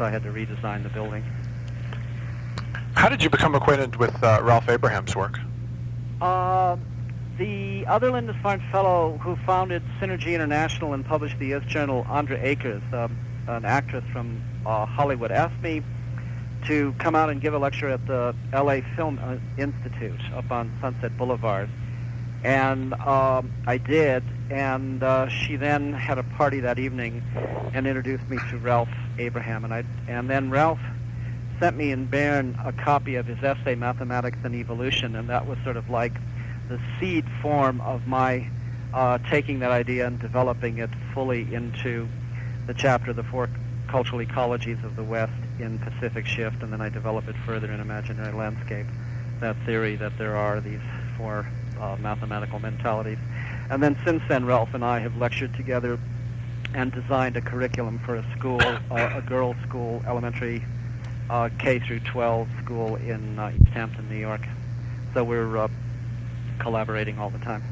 so I had to redesign the building. How did you become acquainted with Ralph Abraham's work? The other Lindisfarne fellow who founded Synergy International and published the US journal, Andra Akers, an actress from Hollywood, asked me to come out and give a lecture at the LA Film Institute up on Sunset Boulevard. And I did, and she then had a party that evening and introduced me to Ralph Abraham. And then Ralph sent me in Bern a copy of his essay, Mathematics and Evolution, and that was sort of like the seed form of my taking that idea and developing it fully into the chapter, The Four Cultural Ecologies of the West in Pacific Shift, and then I develop it further in Imaginary Landscape, that theory that there are these four mathematical mentalities. And then since then, Ralph and I have lectured together and designed a curriculum for a school, a girls' school, elementary K through 12 school in East Hampton, New York. So we're collaborating all the time.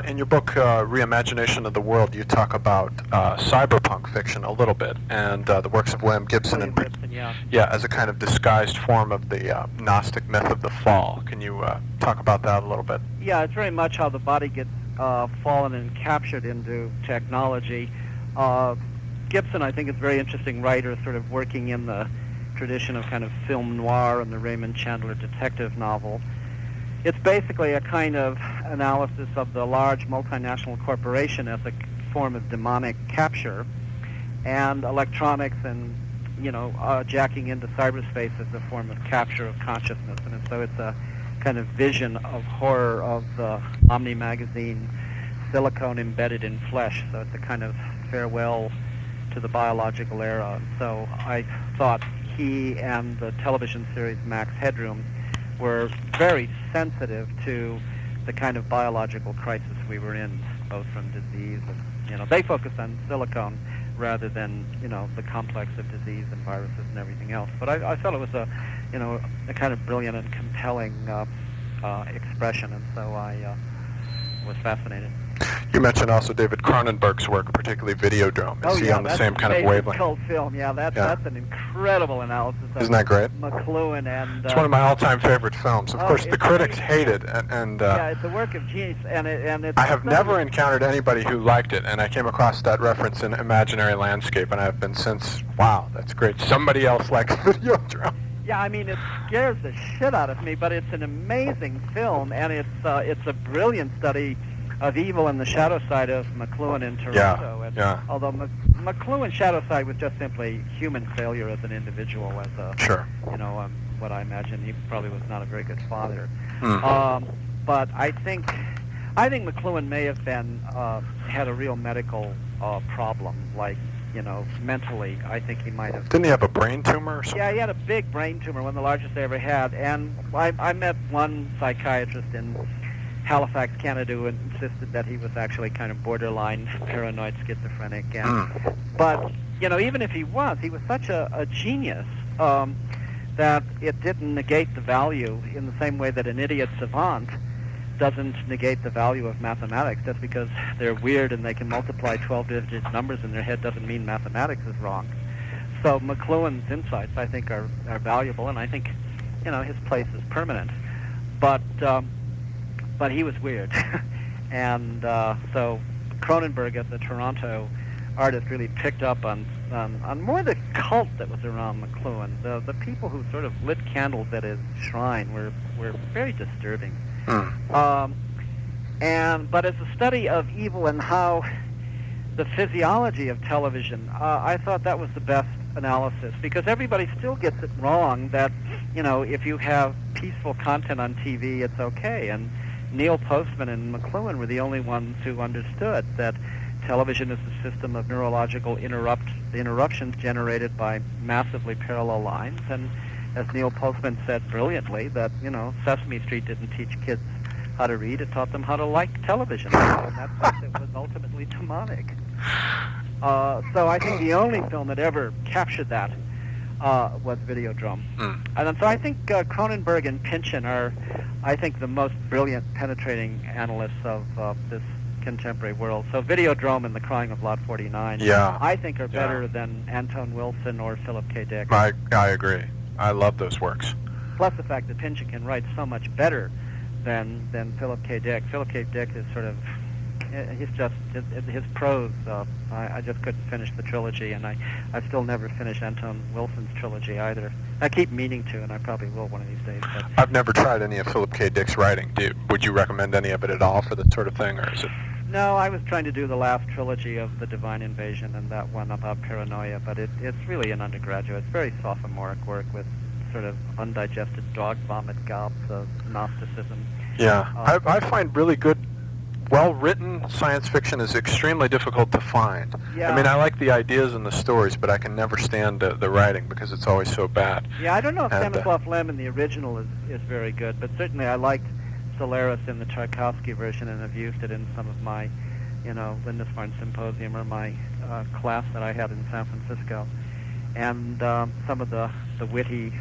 In your book, Reimagination of the World, you talk about cyberpunk fiction a little bit, and the works of William Gibson, as a kind of disguised form of the Gnostic myth of the fall. Can you talk about that a little bit? Yeah, it's very much how the body gets fallen and captured into technology. Gibson, I think, is a very interesting writer, sort of working in the tradition of kind of film noir and the Raymond Chandler detective novel. It's basically a kind of analysis of the large multinational corporation as a form of demonic capture, and electronics and, jacking into cyberspace as a form of capture of consciousness. And so it's a kind of vision of horror of the Omni magazine, silicone embedded in flesh. So it's a kind of farewell to the biological era. So I thought he and the television series Max Headroom were very sensitive to the kind of biological crisis we were in, both from disease and, they focused on silicone rather than, the complex of disease and viruses and everything else. But I felt it was a kind of brilliant and compelling expression, and so I was fascinated. You mentioned also David Cronenberg's work, particularly Videodrome. Is he on the same kind of wavelength? Cult film. That's an incredible analysis of Isn't that great? McLuhan, and it's one of my all-time favorite films. Of course, the critics hate it, and it's a work of genius, and it's. I have never encountered anybody who liked it, and I came across that reference in Imaginary Landscape, and I have been since. Wow, that's great. Somebody else likes Videodrome. Yeah, I mean, it scares the shit out of me, but it's an amazing film, and it's a brilliant study of evil and the shadow side of McLuhan in Toronto. Although McLuhan's shadow side was just simply human failure as an individual, as a what I imagine he probably was not a very good father. But I think McLuhan may have been had a real medical problem, like mentally. I think he might have. Didn't he have a brain tumor or something? Yeah, he had a big brain tumor, one of the largest they ever had. And I met one psychiatrist in Halifax, Canada, who insisted that he was actually kind of borderline paranoid schizophrenic. And, but, even if he was such a genius that it didn't negate the value in the same way that an idiot savant doesn't negate the value of mathematics. Just because they're weird and they can multiply 12-digit numbers in their head doesn't mean mathematics is wrong. So McLuhan's insights, I think, are valuable, and I think, his place is permanent. But he was weird. And so Cronenberg, as a Toronto artist, really picked up on more the cult that was around McLuhan. The people who sort of lit candles at his shrine were very disturbing. But as a study of evil and how the physiology of television, I thought that was the best analysis, because everybody still gets it wrong that, if you have peaceful content on TV, it's okay. And Neil Postman and McLuhan were the only ones who understood that television is a system of neurological interruptions generated by massively parallel lines. And as Neil Postman said brilliantly, that, Sesame Street didn't teach kids how to read, it taught them how to like television. And that's why it was ultimately demonic. So I think the only film that ever captured that was Videodrome. And so I think Cronenberg and Pynchon are, I think, the most brilliant, penetrating analysts of this contemporary world. So Videodrome and The Crying of Lot 49, I think are better than Anton Wilson or Philip K. Dick. I agree. I love those works. Plus the fact that Pynchon writes so much better than Philip K. Dick. Philip K. Dick is sort of, he's just, his prose, I just couldn't finish the trilogy, and I've still never finished Anton Wilson's trilogy either. I keep meaning to, and I probably will one of these days. But I've never tried any of Philip K. Dick's writing. Would you recommend any of it at all for the sort of thing, or is it? No, I was trying to do the last trilogy of The Divine Invasion and that one about paranoia, but it's really an undergraduate. It's very sophomoric work with sort of undigested dog vomit gobs of Gnosticism. Yeah, I find really good, well-written science fiction is extremely difficult to find. Yeah. I mean, I like the ideas and the stories, but I can never stand the writing because it's always so bad. Yeah, I don't know if Stanislav Lem in the original is very good, but certainly I liked Solaris in the Tchaikovsky version, and have used it in some of my, Lindisfarne Symposium or my class that I had in San Francisco. And some of the witty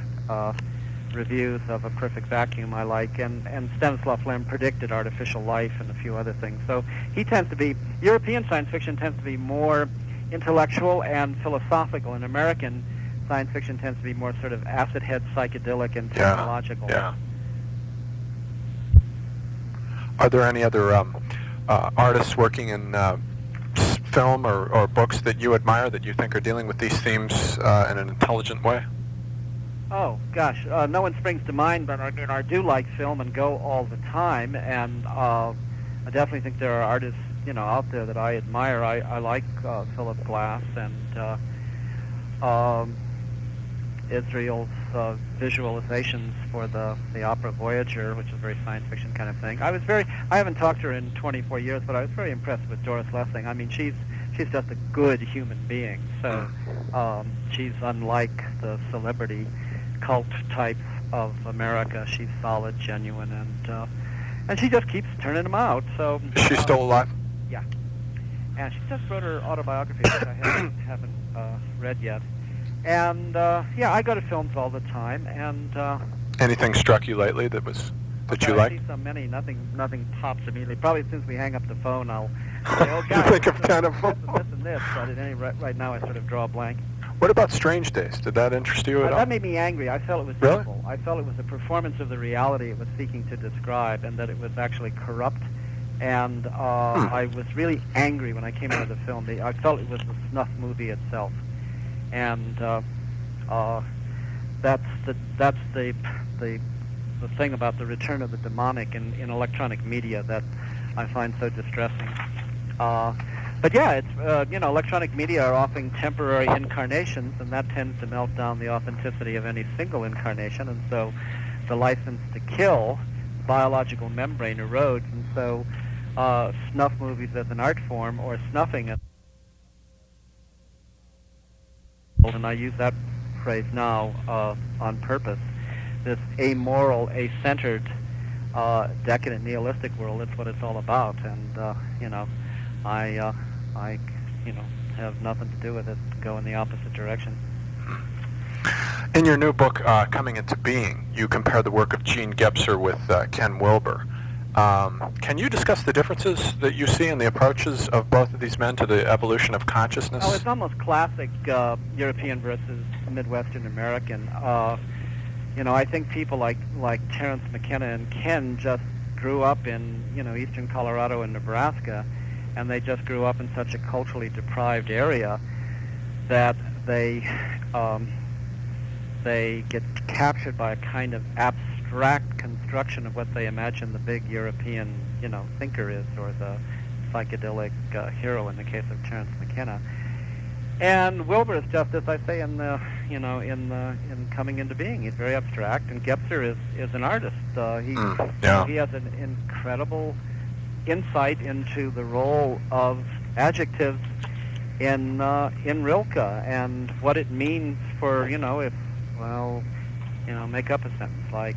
reviews of A Perfect Vacuum I like, and Stanislav Lem predicted artificial life and a few other things. So he tends to be, European science fiction tends to be more intellectual and philosophical, and American science fiction tends to be more sort of acid head psychedelic and technological. Yeah. Are there any other artists working in film or books that you admire that you think are dealing with these themes in an intelligent way? Oh, gosh, no one springs to mind, but I do like film and go all the time, and I definitely think there are artists, out there that I admire. I like Philip Glass and Israel's visualizations for the opera Voyager, which is a very science fiction kind of thing. I haven't talked to her in 24 years, but I was very impressed with Doris Lessing. I mean, she's just a good human being. So she's unlike the celebrity cult type of America. She's solid, genuine, and she just keeps turning them out. So is she still alive? Yeah, and she just wrote her autobiography, which I haven't read yet. And I go to films all the time. And anything struck you lately that you like? I see so many. Nothing pops immediately. Probably since we hang up the phone, I'll say, "Oh God, think of 10 of them." This and this. But at any rate, right now, I sort of draw a blank. What about Strange Days? Did that interest you at all? That made me angry. I felt it was Really? evil. I felt it was a performance of the reality it was seeking to describe, and that it was actually corrupt. And I was really angry when I came out of the film. I felt it was the snuff movie itself. And that's the thing about the return of the demonic in electronic media that I find so distressing. But yeah, it's electronic media are often temporary incarnations, and that tends to melt down the authenticity of any single incarnation, and so the license to kill, biological membrane erodes, and so snuff movies as an art form, or snuffing it. And I use that phrase now on purpose, this amoral, a-centered, decadent, nihilistic world. It's what it's all about, and I have nothing to do with it. Go in the opposite direction. In your new book, Coming Into Being, you compare the work of Gene Gebser with Ken Wilber. Can you discuss the differences that you see in the approaches of both of these men to the evolution of consciousness? Oh, it's almost classic European versus Midwestern American. I think people like Terence McKenna and Ken just grew up in eastern Colorado and Nebraska, and they just grew up in such a culturally deprived area that they get captured by a kind of abstract construction of what they imagine the big European, thinker is, or the psychedelic hero in the case of Terence McKenna. And Wilber is just, as I say, in Coming Into Being. He's very abstract, and Gebser is an artist. He has an incredible insight into the role of adjectives in Rilke and what it means for make up a sentence like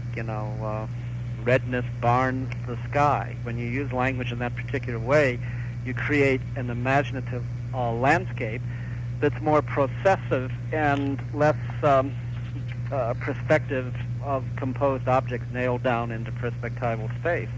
redness barns the sky. When you use language in that particular way, you create an imaginative landscape that's more processive and less perspective of composed objects nailed down into perspectival space.